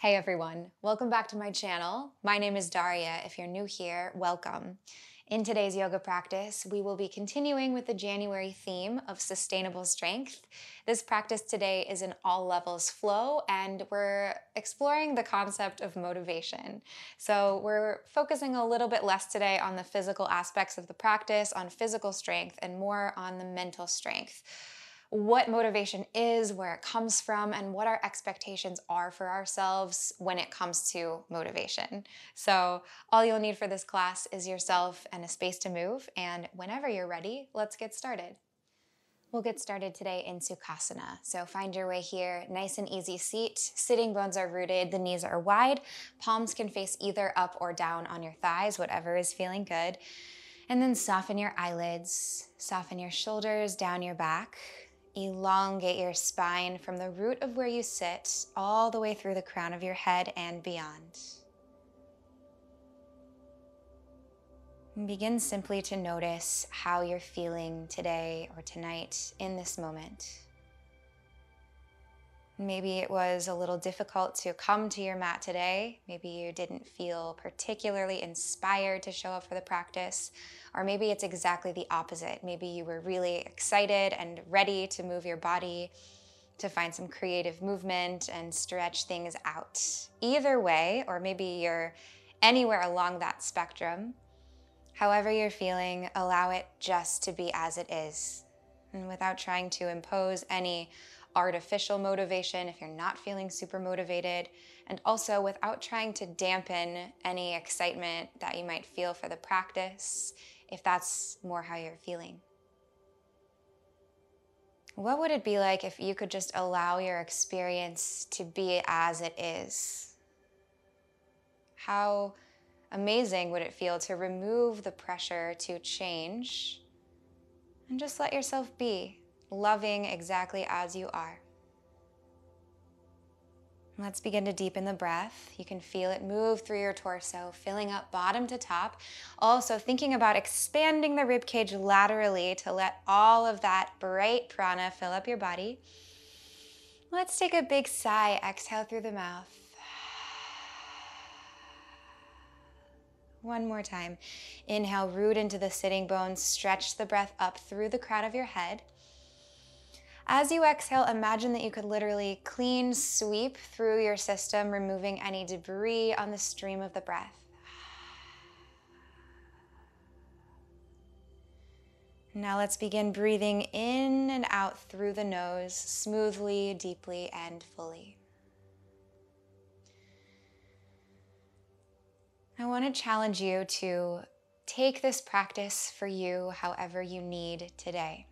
Hey everyone, welcome back to my channel. My name is Daria. If you're new here, welcome. In today's yoga practice, we will be continuing with the January theme of sustainable strength. This practice today is an all levels flow, and we're exploring the concept of motivation. So we're focusing a little bit less today on the physical aspects of the practice, on physical strength, and more on the mental strength. What motivation is, where it comes from, and what our expectations are for ourselves when it comes to motivation. So all you'll need for this class is yourself and a space to move, and whenever you're ready, let's get started. We'll get started today in Sukhasana. So find your way here, nice and easy seat. Sitting bones are rooted, the knees are wide. Palms can face either up or down on your thighs, whatever is feeling good. And then soften your eyelids, soften your shoulders down your back. Elongate your spine from the root of where you sit all the way through the crown of your head and beyond. And begin simply to notice how you're feeling today or tonight in this moment. Maybe it was a little difficult to come to your mat today. Maybe you didn't feel particularly inspired to show up for the practice. Or maybe it's exactly the opposite. Maybe you were really excited and ready to move your body, to find some creative movement and stretch things out. Either way, or maybe you're anywhere along that spectrum, however you're feeling, allow it just to be as it is. And without trying to impose any artificial motivation if you're not feeling super motivated, and also without trying to dampen any excitement that you might feel for the practice if that's more how you're feeling. What would it be like if you could just allow your experience to be as it is? How amazing would it feel to remove the pressure to change and just let yourself be, loving exactly as you are. Let's begin to deepen the breath. You can feel it move through your torso, filling up bottom to top. Also thinking about expanding the ribcage laterally to let all of that bright prana fill up your body. Let's take a big sigh. Exhale through the mouth. One more time. Inhale, root into the sitting bones. Stretch the breath up through the crown of your head. As you exhale, imagine that you could literally clean sweep through your system, removing any debris on the stream of the breath. Now let's begin breathing in and out through the nose, smoothly, deeply, and fully. I want to challenge you to take this practice for you however you need today.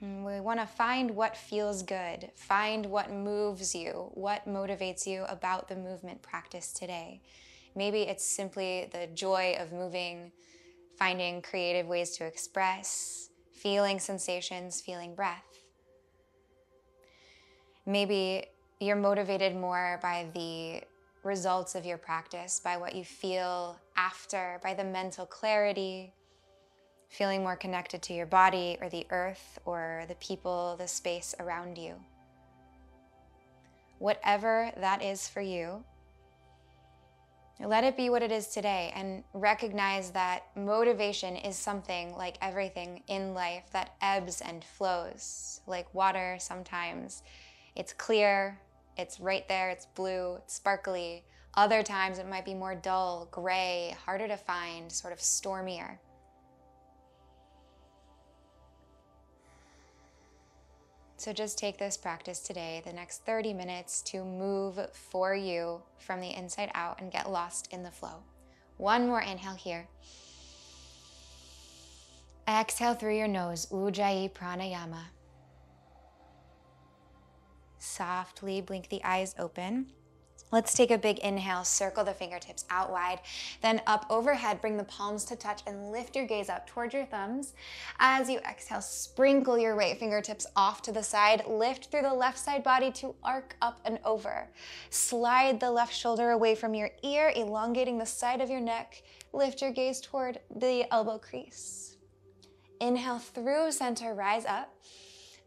We want to find what feels good, find what moves you, what motivates you about the movement practice today. Maybe it's simply the joy of moving, finding creative ways to express, feeling sensations, feeling breath. Maybe you're motivated more by the results of your practice, by what you feel after, by the mental clarity, feeling more connected to your body or the earth or the people, the space around you. Whatever that is for you, let it be what it is today, and recognize that motivation is something, like everything in life, that ebbs and flows. Like water, sometimes it's clear, it's right there, it's blue, it's sparkly. Other times it might be more dull, gray, harder to find, sort of stormier. So just take this practice today, the next 30 minutes, to move for you from the inside out and get lost in the flow. One more inhale here. Exhale through your nose, Ujjayi Pranayama. Softly blink the eyes open. Let's take a big inhale, circle the fingertips out wide, then up overhead, bring the palms to touch and lift your gaze up toward your thumbs. As you exhale, sprinkle your right fingertips off to the side, lift through the left side body to arc up and over. Slide the left shoulder away from your ear, elongating the side of your neck. Lift your gaze toward the elbow crease. Inhale through center, rise up.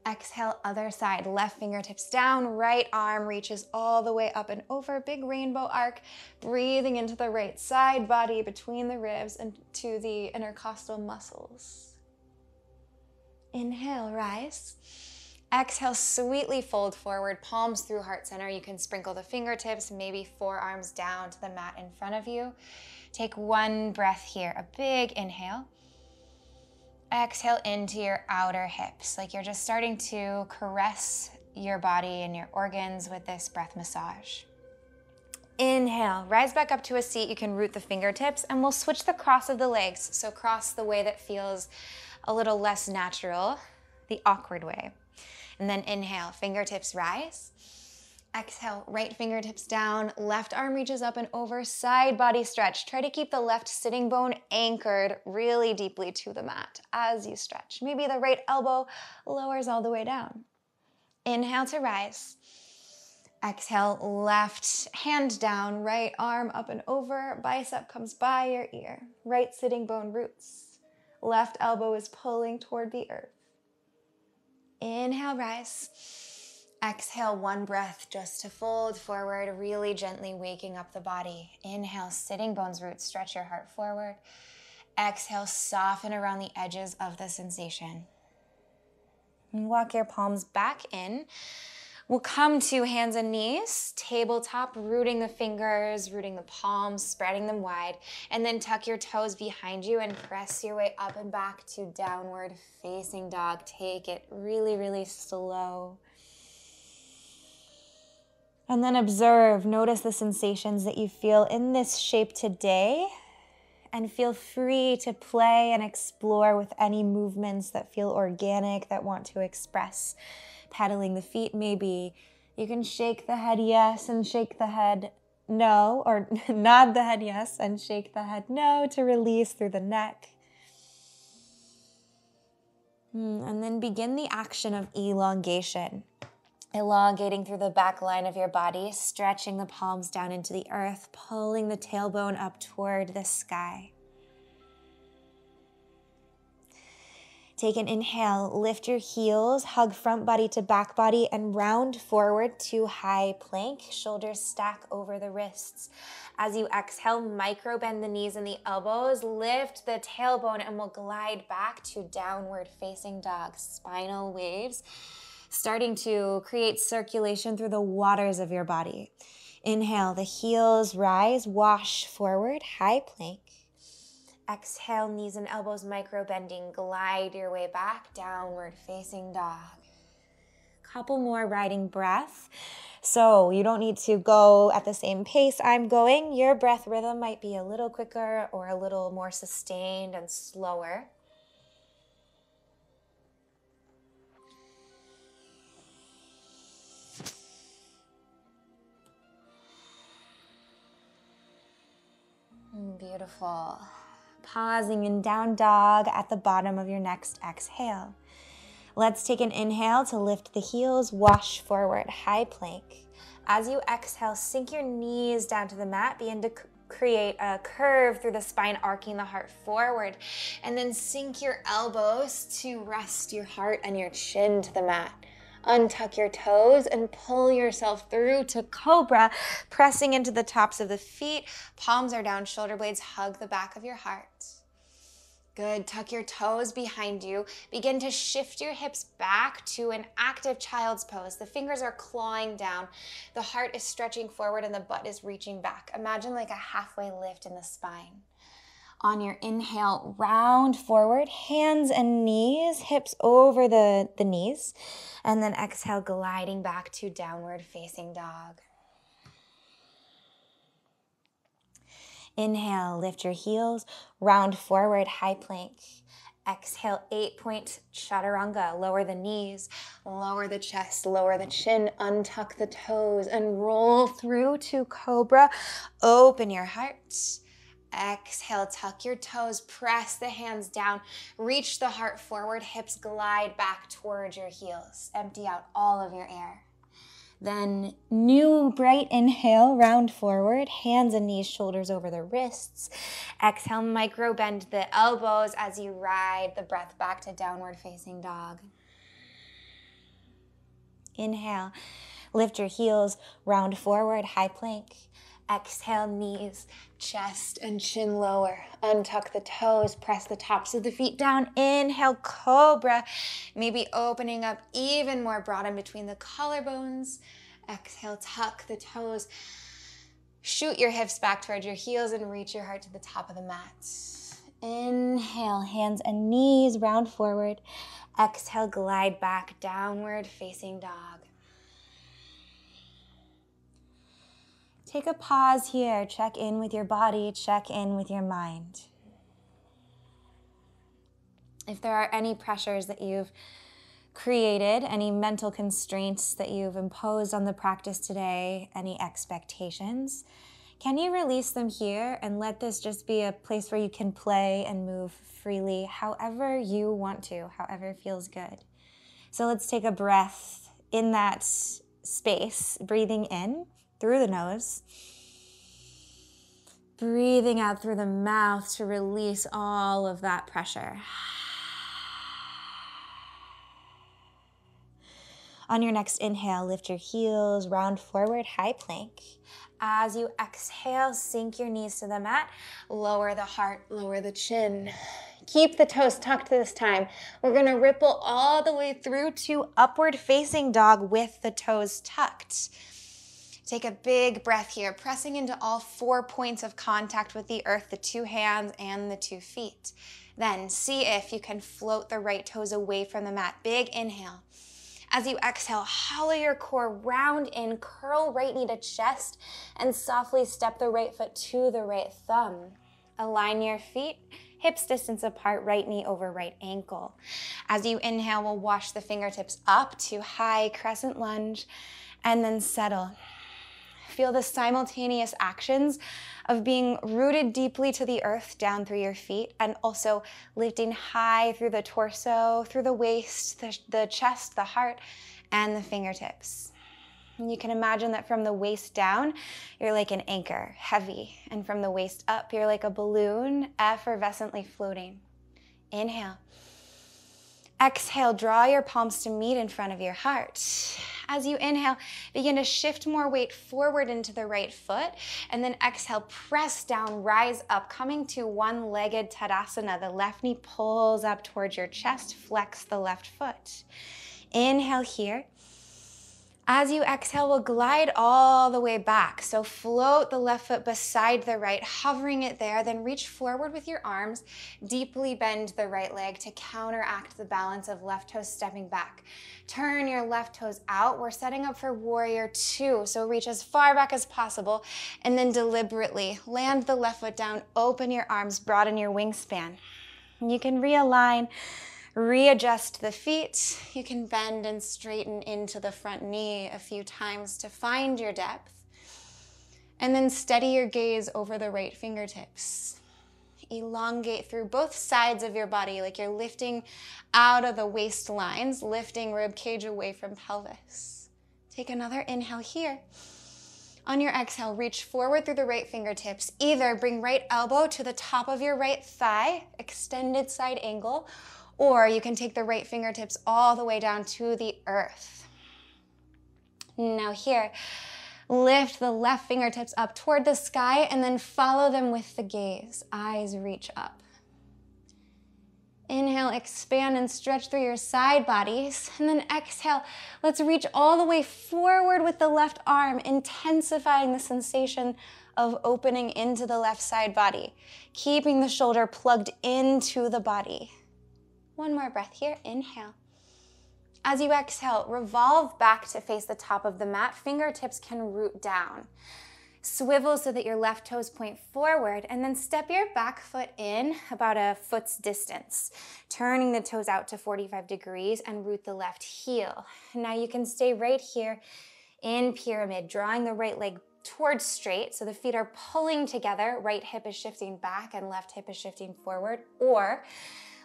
Exhale, other side. Left fingertips down, right arm reaches all the way up and over. Big rainbow arc. Breathing into the right side body between the ribs and to the intercostal muscles. Inhale, rise. Exhale, sweetly fold forward, palms through heart center. You can sprinkle the fingertips, maybe forearms down to the mat in front of you. Take one breath here, a big inhale. Exhale into your outer hips, like you're just starting to caress your body and your organs with this breath massage. Inhale, rise back up to a seat. You can root the fingertips and we'll switch the cross of the legs. So cross the way that feels a little less natural, the awkward way. And then inhale, fingertips rise. Exhale, right fingertips down, left arm reaches up and over, side body stretch. Try to keep the left sitting bone anchored really deeply to the mat as you stretch. Maybe the right elbow lowers all the way down. Inhale to rise. Exhale, left hand down, right arm up and over, bicep comes by your ear. Right sitting bone roots. Left elbow is pulling toward the earth. Inhale, rise. Exhale, one breath just to fold forward, really gently waking up the body. Inhale, sitting bones roots, stretch your heart forward. Exhale, soften around the edges of the sensation. And walk your palms back in. We'll come to hands and knees, tabletop, rooting the fingers, rooting the palms, spreading them wide, and then tuck your toes behind you and press your way up and back to downward facing dog. Take it really, really slow. And then observe, notice the sensations that you feel in this shape today, and feel free to play and explore with any movements that feel organic, that want to express. Pedaling the feet maybe. You can shake the head yes and shake the head no, or nod the head yes and shake the head no to release through the neck. And then begin the action of elongation. Elongating through the back line of your body, stretching the palms down into the earth, pulling the tailbone up toward the sky. Take an inhale, lift your heels, hug front body to back body, and round forward to high plank. Shoulders stack over the wrists. As you exhale, micro bend the knees and the elbows, lift the tailbone, and we'll glide back to downward facing dog. Spinal waves, starting to create circulation through the waters of your body. Inhale, the heels rise, wash forward, high plank. Exhale, knees and elbows micro bending, glide your way back, downward facing dog. Couple more riding breath. So you don't need to go at the same pace I'm going. Your breath rhythm might be a little quicker or a little more sustained and slower. Beautiful. Pausing in down dog at the bottom of your next exhale. Let's take an inhale to lift the heels, wash forward, high plank. As you exhale, sink your knees down to the mat, begin to create a curve through the spine, arcing the heart forward, and then sink your elbows to rest your heart and your chin to the mat. Untuck your toes and pull yourself through to Cobra, pressing into the tops of the feet. Palms are down, shoulder blades hug the back of your heart. Good, tuck your toes behind you. Begin to shift your hips back to an active child's pose. The fingers are clawing down. The heart is stretching forward and the butt is reaching back. Imagine like a halfway lift in the spine. On your inhale, round forward, hands and knees, hips over the knees. And then exhale, gliding back to downward facing dog. Inhale, lift your heels, round forward, high plank. Exhale, 8-point chaturanga. Lower the knees, lower the chest, lower the chin, untuck the toes, and roll through to Cobra. Open your heart. Exhale, tuck your toes, press the hands down, reach the heart forward, hips glide back towards your heels. Empty out all of your air. Then new bright inhale, round forward, hands and knees, shoulders over the wrists. Exhale, micro bend the elbows as you ride the breath back to downward facing dog. Inhale, lift your heels, round forward, high plank. Exhale, knees, chest, and chin lower. Untuck the toes, press the tops of the feet down. Inhale, Cobra. Maybe opening up even more broad in between the collarbones. Exhale, tuck the toes. Shoot your hips back towards your heels and reach your heart to the top of the mat. Inhale, hands and knees, round forward. Exhale, glide back, downward facing dog. Take a pause here. Check in with your body. Check in with your mind. If there are any pressures that you've created, any mental constraints that you've imposed on the practice today, any expectations, can you release them here and let this just be a place where you can play and move freely however you want to, however feels good. So let's take a breath in that space, breathing in through the nose, breathing out through the mouth to release all of that pressure. On your next inhale, lift your heels, round forward, high plank. As you exhale, sink your knees to the mat, lower the heart, lower the chin. Keep the toes tucked this time. We're gonna ripple all the way through to upward facing dog with the toes tucked. Take a big breath here, pressing into all 4 points of contact with the earth, the 2 hands and the 2 feet. Then see if you can float the right toes away from the mat. Big inhale. As you exhale, hollow your core, round in, curl right knee to chest, and softly step the right foot to the right thumb. Align your feet, hips distance apart, right knee over right ankle. As you inhale, we'll wash the fingertips up to high crescent lunge, and then settle. Feel the simultaneous actions of being rooted deeply to the earth down through your feet and also lifting high through the torso, through the waist, the chest, the heart, and the fingertips. And you can imagine that from the waist down, you're like an anchor, heavy. And from the waist up, you're like a balloon, effervescently floating. Inhale. Exhale, draw your palms to meet in front of your heart. As you inhale, begin to shift more weight forward into the right foot, and then exhale, press down, rise up, coming to one-legged Tadasana. The left knee pulls up towards your chest, flex the left foot. Inhale here. As you exhale, we'll glide all the way back. So float the left foot beside the right, hovering it there, then reach forward with your arms, deeply bend the right leg to counteract the balance of left toes stepping back. Turn your left toes out. We're setting up for warrior 2. So reach as far back as possible and then deliberately land the left foot down, open your arms, broaden your wingspan. And you can realign, readjust the feet. You can bend and straighten into the front knee a few times to find your depth. And then steady your gaze over the right fingertips. Elongate through both sides of your body like you're lifting out of the waist lines, lifting rib cage away from pelvis. Take another inhale here. On your exhale, reach forward through the right fingertips. Either bring right elbow to the top of your right thigh, extended side angle, or you can take the right fingertips all the way down to the earth. Now here, lift the left fingertips up toward the sky and then follow them with the gaze. Eyes reach up. Inhale, expand and stretch through your side bodies. And then exhale, let's reach all the way forward with the left arm, intensifying the sensation of opening into the left side body, keeping the shoulder plugged into the body. One more breath here, inhale. As you exhale, revolve back to face the top of the mat. Fingertips can root down. Swivel so that your left toes point forward, and then step your back foot in about a foot's distance, turning the toes out to 45 degrees and root the left heel. Now you can stay right here in pyramid, drawing the right leg towards straight, so the feet are pulling together. Right hip is shifting back and left hip is shifting forward. Or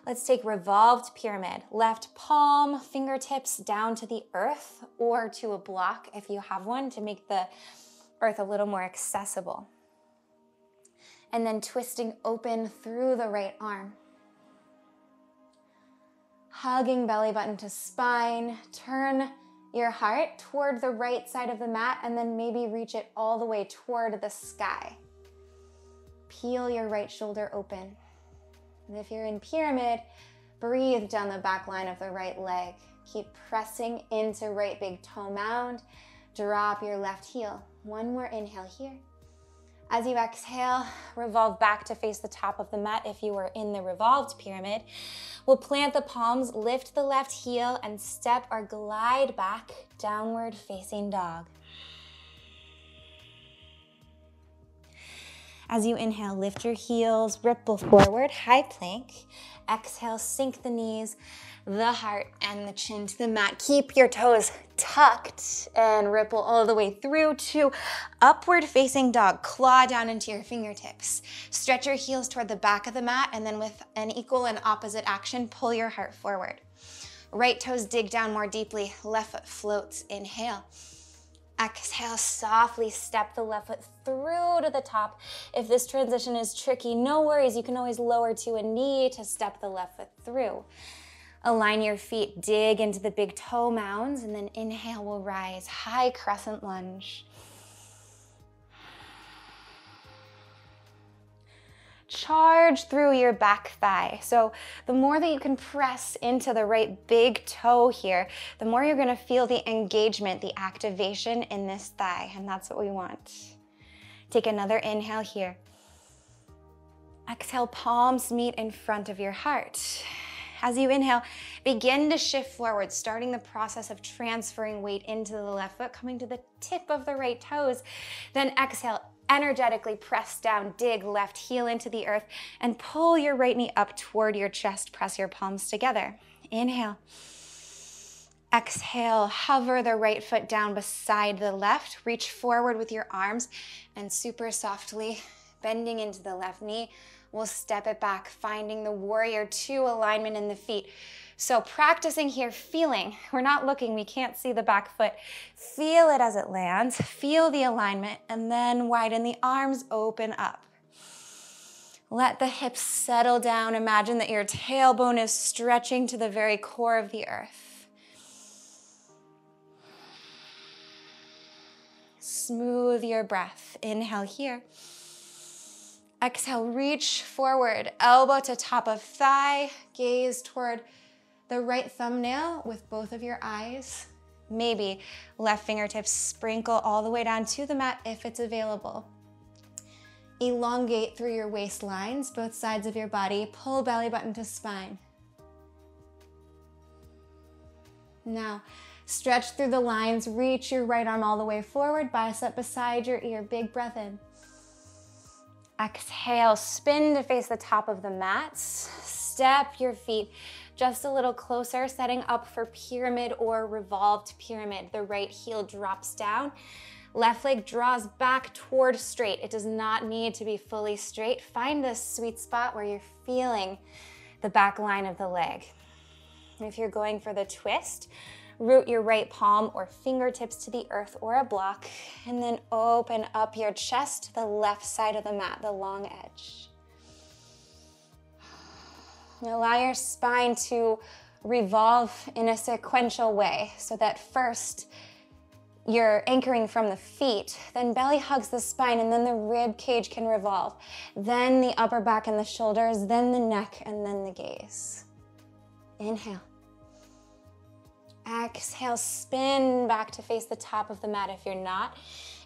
let's take revolved pyramid. Left palm, fingertips down to the earth or to a block if you have one to make the earth a little more accessible. And then twisting open through the right arm. Hugging belly button to spine. Turn your heart toward the right side of the mat and then maybe reach it all the way toward the sky. Peel your right shoulder open. And if you're in pyramid, breathe down the back line of the right leg. Keep pressing into right big toe mound. Drop your left heel. One more inhale here. As you exhale, revolve back to face the top of the mat if you were in the revolved pyramid. We'll plant the palms, lift the left heel, and step or glide back, downward facing dog. As you inhale, lift your heels, ripple forward, high plank. Exhale, sink the knees, the heart, and the chin to the mat. Keep your toes tucked and ripple all the way through to upward facing dog. Claw down into your fingertips. Stretch your heels toward the back of the mat, and then with an equal and opposite action, pull your heart forward. Right toes dig down more deeply. Left foot floats. Inhale. Exhale, softly step the left foot through to the top. If this transition is tricky, no worries. You can always lower to a knee to step the left foot through. Align your feet, dig into the big toe mounds, and then inhale, we'll rise. High crescent lunge. Charge through your back thigh. So the more that you can press into the right big toe here, the more you're gonna feel the engagement, the activation in this thigh, and that's what we want. Take another inhale here. Exhale, palms meet in front of your heart. As you inhale, begin to shift forward, starting the process of transferring weight into the left foot, coming to the tip of the right toes. Then exhale, energetically press down, dig left heel into the earth, and pull your right knee up toward your chest. Press your palms together. Inhale. Exhale, hover the right foot down beside the left. Reach forward with your arms, and super softly, bending into the left knee, we'll step it back, finding the warrior two alignment in the feet. So practicing here, feeling. We're not looking, we can't see the back foot. Feel it as it lands, feel the alignment, and then widen the arms, open up. Let the hips settle down. Imagine that your tailbone is stretching to the very core of the earth. Smooth your breath. Inhale here. Exhale, reach forward, elbow to top of thigh, gaze toward the right thumbnail with both of your eyes. Maybe left fingertips sprinkle all the way down to the mat if it's available. Elongate through your waistlines, both sides of your body. Pull belly button to spine. Now, stretch through the lines. Reach your right arm all the way forward, bicep beside your ear. Big breath in. Exhale, spin to face the top of the mat. Step your feet just a little closer, setting up for pyramid or revolved pyramid. The right heel drops down. Left leg draws back toward straight. It does not need to be fully straight. Find this sweet spot where you're feeling the back line of the leg. If you're going for the twist, root your right palm or fingertips to the earth or a block, and then open up your chest to the left side of the mat, the long edge. Allow your spine to revolve in a sequential way so that first you're anchoring from the feet, then belly hugs the spine, and then the rib cage can revolve. Then the upper back and the shoulders, then the neck, and then the gaze. Inhale. Exhale, spin back to face the top of the mat if you're not.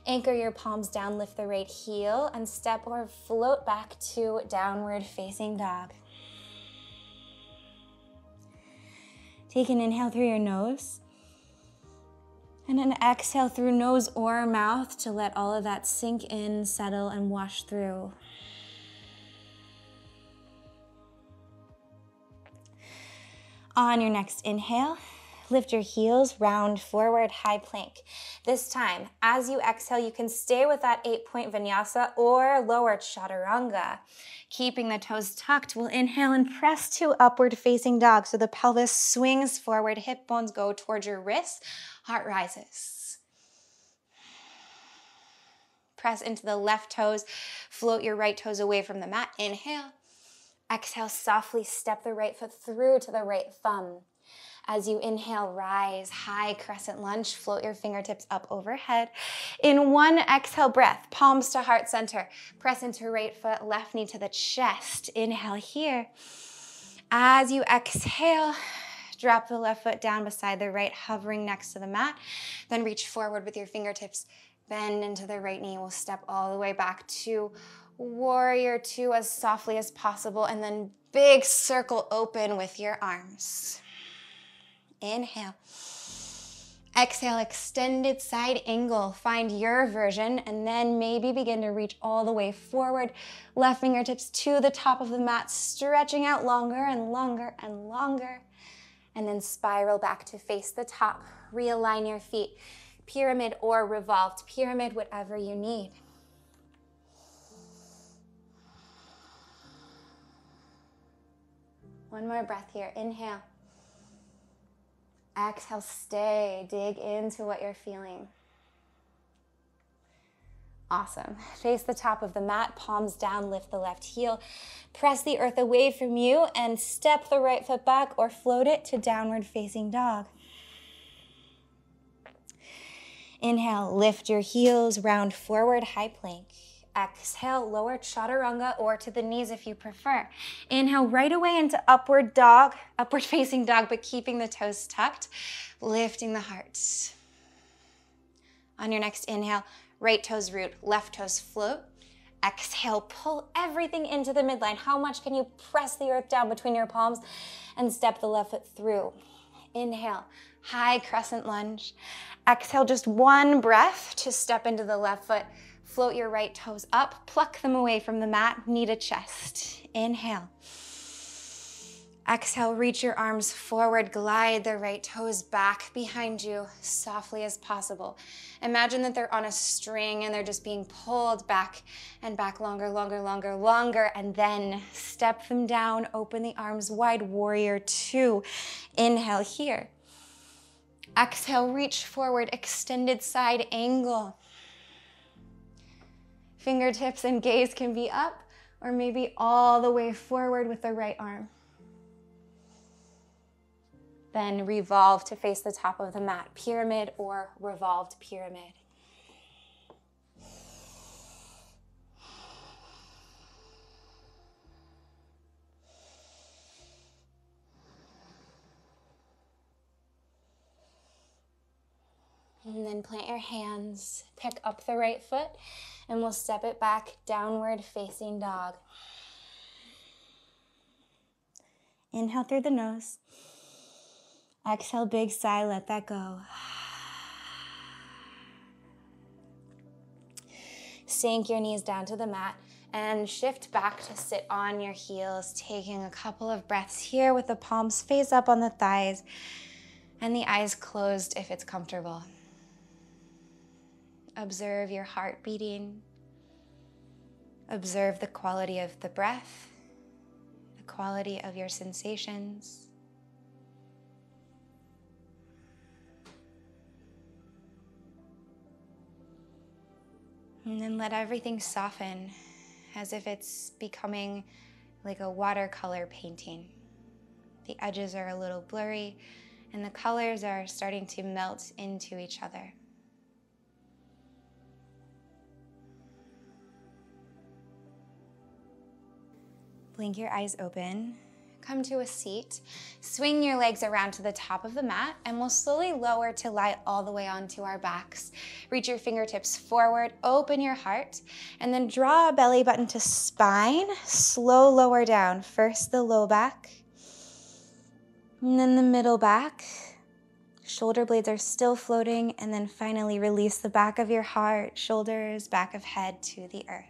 Anchor your palms down, lift the right heel, and step or float back to downward facing dog. Take an inhale through your nose, and an exhale through nose or mouth to let all of that sink in, settle, and wash through. On your next inhale, lift your heels, round forward, high plank. This time, as you exhale, you can stay with that 8-point vinyasa or lower chaturanga. Keeping the toes tucked, we'll inhale and press to upward facing dog. So the pelvis swings forward, hip bones go towards your wrists, heart rises. Press into the left toes, float your right toes away from the mat. Inhale. Exhale, softly step the right foot through to the right thumb. As you inhale, rise, high crescent lunge, float your fingertips up overhead. In one exhale breath, palms to heart center, press into right foot, left knee to the chest. Inhale here. As you exhale, drop the left foot down beside the right, hovering next to the mat. Then reach forward with your fingertips, bend into the right knee. We'll step all the way back to warrior two as softly as possible, and then big circle open with your arms. Inhale. Exhale, extended side angle. Find your version, and then maybe begin to reach all the way forward. Left fingertips to the top of the mat, stretching out longer and longer and longer. And then spiral back to face the top. Realign your feet. Pyramid or revolved pyramid, whatever you need. One more breath here. Inhale. Exhale, stay. Dig into what you're feeling. Awesome. Face the top of the mat, palms down, lift the left heel. Press the earth away from you and step the right foot back or float it to downward facing dog. Inhale, lift your heels, round forward, high plank. Exhale, lower chaturanga or to the knees if you prefer. Inhale right away into upward dog, upward facing dog, but keeping the toes tucked, lifting the heart. On your next inhale, right toes root, left toes float. Exhale, pull everything into the midline. How much can you press the earth down between your palms and step the left foot through? Inhale, high crescent lunge. Exhale, just one breath to step into the left foot. Float your right toes up, pluck them away from the mat, knee to chest. Inhale. Exhale, reach your arms forward, glide the right toes back behind you, softly as possible. Imagine that they're on a string and they're just being pulled back and back longer, longer, longer, longer, and then step them down, open the arms wide, warrior two. Inhale here. Exhale, reach forward, extended side angle. Fingertips and gaze can be up or maybe all the way forward with the right arm. Then revolve to face the top of the mat, pyramid or revolved pyramid. And then plant your hands, pick up the right foot, and we'll step it back, downward facing dog. Inhale through the nose. Exhale, big sigh, let that go. Sink your knees down to the mat and shift back to sit on your heels, taking a couple of breaths here with the palms face up on the thighs and the eyes closed if it's comfortable. Observe your heart beating. Observe the quality of the breath, the quality of your sensations. And then let everything soften as if it's becoming like a watercolor painting. The edges are a little blurry and the colors are starting to melt into each other. Blink your eyes open. Come to a seat. Swing your legs around to the top of the mat and we'll slowly lower to lie all the way onto our backs. Reach your fingertips forward, open your heart, and then draw a belly button to spine. Slow lower down. First the low back, and then the middle back. Shoulder blades are still floating, and then finally release the back of your heart, shoulders, back of head to the earth.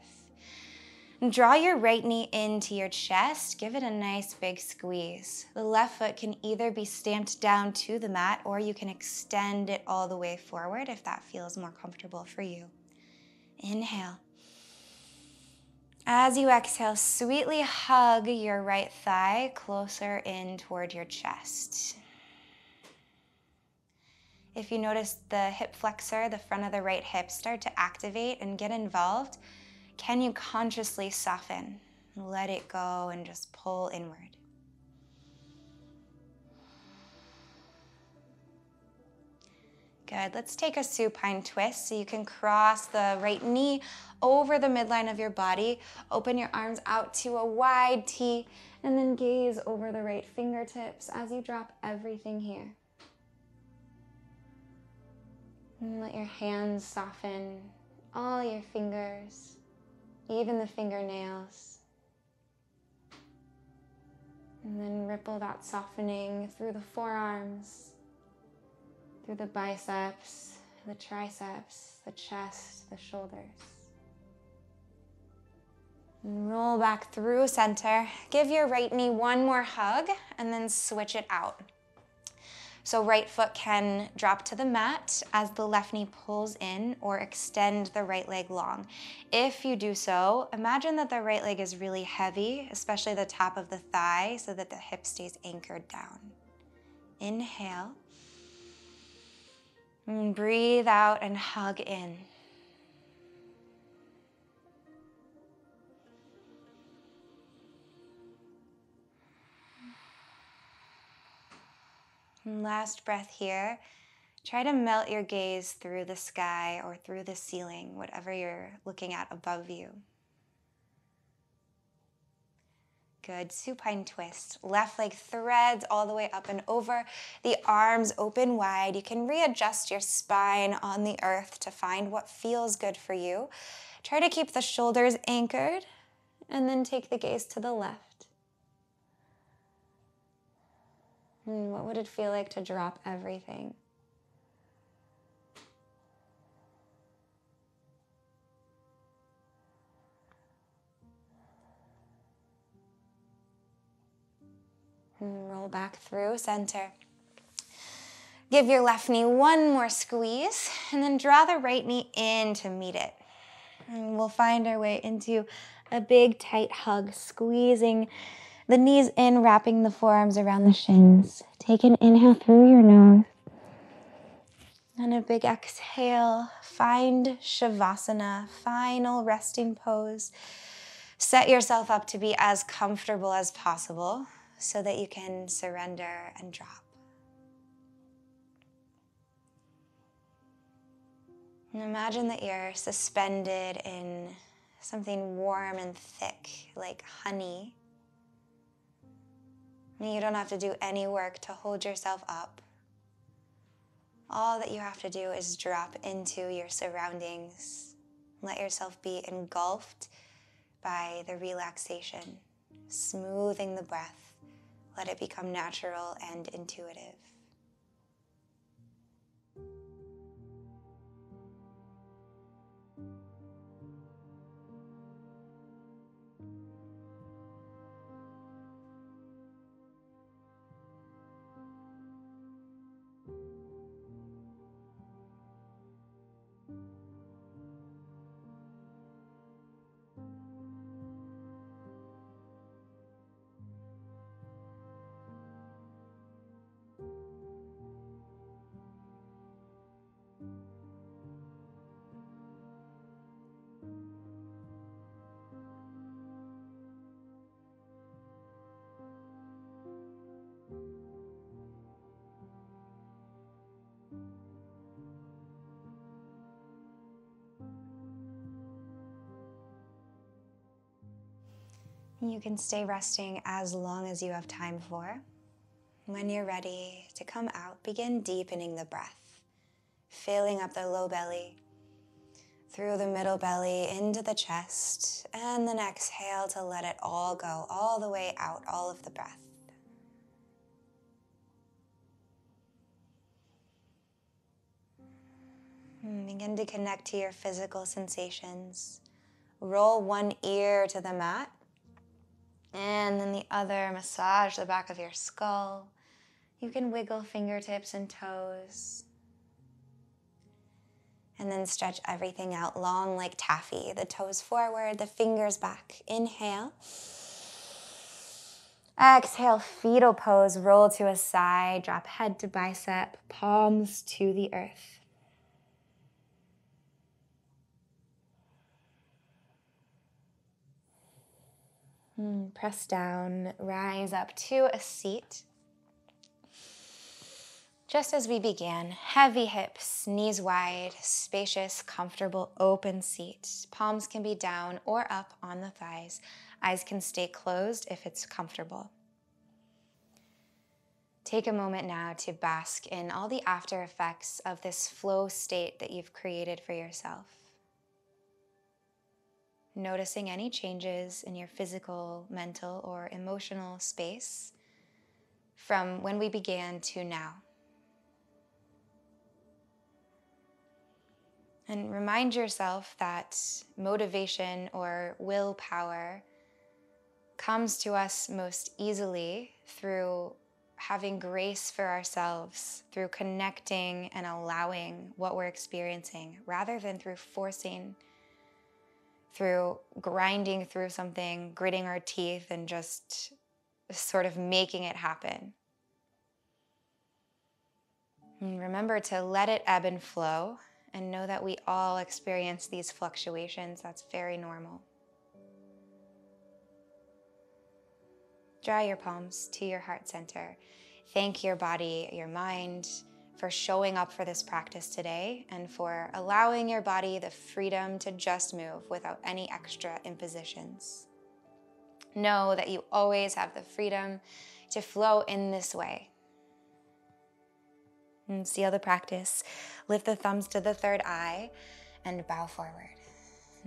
And draw your right knee into your chest. Give it a nice big squeeze. The left foot can either be stamped down to the mat or you can extend it all the way forward if that feels more comfortable for you. Inhale. As you exhale, sweetly hug your right thigh closer in toward your chest. If you notice the hip flexor, the front of the right hip, start to activate and get involved, can you consciously soften? Let it go and just pull inward. Good. Let's take a supine twist. So you can cross the right knee over the midline of your body. Open your arms out to a wide T, and then gaze over the right fingertips as you drop everything here. And let your hands soften, all your fingers, even the fingernails. And then ripple that softening through the forearms, through the biceps, the triceps, the chest, the shoulders. And roll back through center. Give your right knee one more hug and then switch it out. So right foot can drop to the mat as the left knee pulls in, or extend the right leg long. If you do so, imagine that the right leg is really heavy, especially the top of the thigh, so that the hip stays anchored down. Inhale. And breathe out and hug in. And last breath here. Try to melt your gaze through the sky or through the ceiling, whatever you're looking at above you. Good. Supine twist. Left leg threads all the way up and over. The arms open wide. You can readjust your spine on the earth to find what feels good for you. Try to keep the shoulders anchored, and then take the gaze to the left. What would it feel like to drop everything? And roll back through center. Give your left knee one more squeeze, and then draw the right knee in to meet it. And we'll find our way into a big tight hug, squeezing the knees in, wrapping the forearms around the shins. Take an inhale through your nose. And a big exhale. Find Savasana, final resting pose. Set yourself up to be as comfortable as possible so that you can surrender and drop. And imagine that you're suspended in something warm and thick, like honey. And you don't have to do any work to hold yourself up. All that you have to do is drop into your surroundings. Let yourself be engulfed by the relaxation, smoothing the breath. Let it become natural and intuitive. You can stay resting as long as you have time for. When you're ready to come out, begin deepening the breath, filling up the low belly, through the middle belly, into the chest, and then exhale to let it all go, all the way out, all of the breath. And begin to connect to your physical sensations. Roll one ear to the mat, and then the other, massage the back of your skull. You can wiggle fingertips and toes. And then stretch everything out long like taffy. The toes forward, the fingers back. Inhale. Exhale, fetal pose. Roll to a side. Drop head to bicep, palms to the earth. Press down, rise up to a seat. Just as we began, heavy hips, knees wide, spacious, comfortable, open seat. Palms can be down or up on the thighs. Eyes can stay closed if it's comfortable. Take a moment now to bask in all the after effects of this flow state that you've created for yourself. Noticing any changes in your physical, mental, or emotional space from when we began to now. And remind yourself that motivation or willpower comes to us most easily through having grace for ourselves, through connecting and allowing what we're experiencing, rather than through forcing, through grinding through something, gritting our teeth, and just sort of making it happen. And remember to let it ebb and flow, and know that we all experience these fluctuations. That's very normal. Draw your palms to your heart center. Thank your body, your mind, for showing up for this practice today and for allowing your body the freedom to just move without any extra impositions. Know that you always have the freedom to flow in this way. And seal the practice. Lift the thumbs to the third eye and bow forward.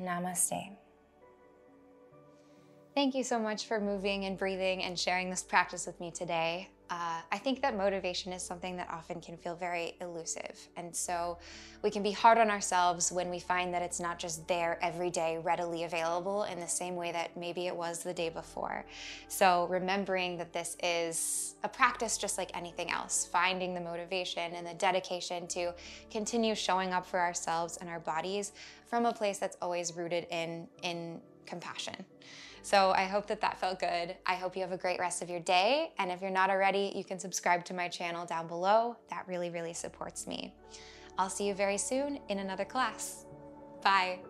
Namaste. Thank you so much for moving and breathing and sharing this practice with me today. I think that motivation is something that often can feel very elusive. And so we can be hard on ourselves when we find that it's not just there every day, readily available in the same way that maybe it was the day before. So remembering that this is a practice just like anything else, finding the motivation and the dedication to continue showing up for ourselves and our bodies from a place that's always rooted in compassion. So I hope that that felt good. I hope you have a great rest of your day. And if you're not already, you can subscribe to my channel down below. That really, really supports me. I'll see you very soon in another class. Bye.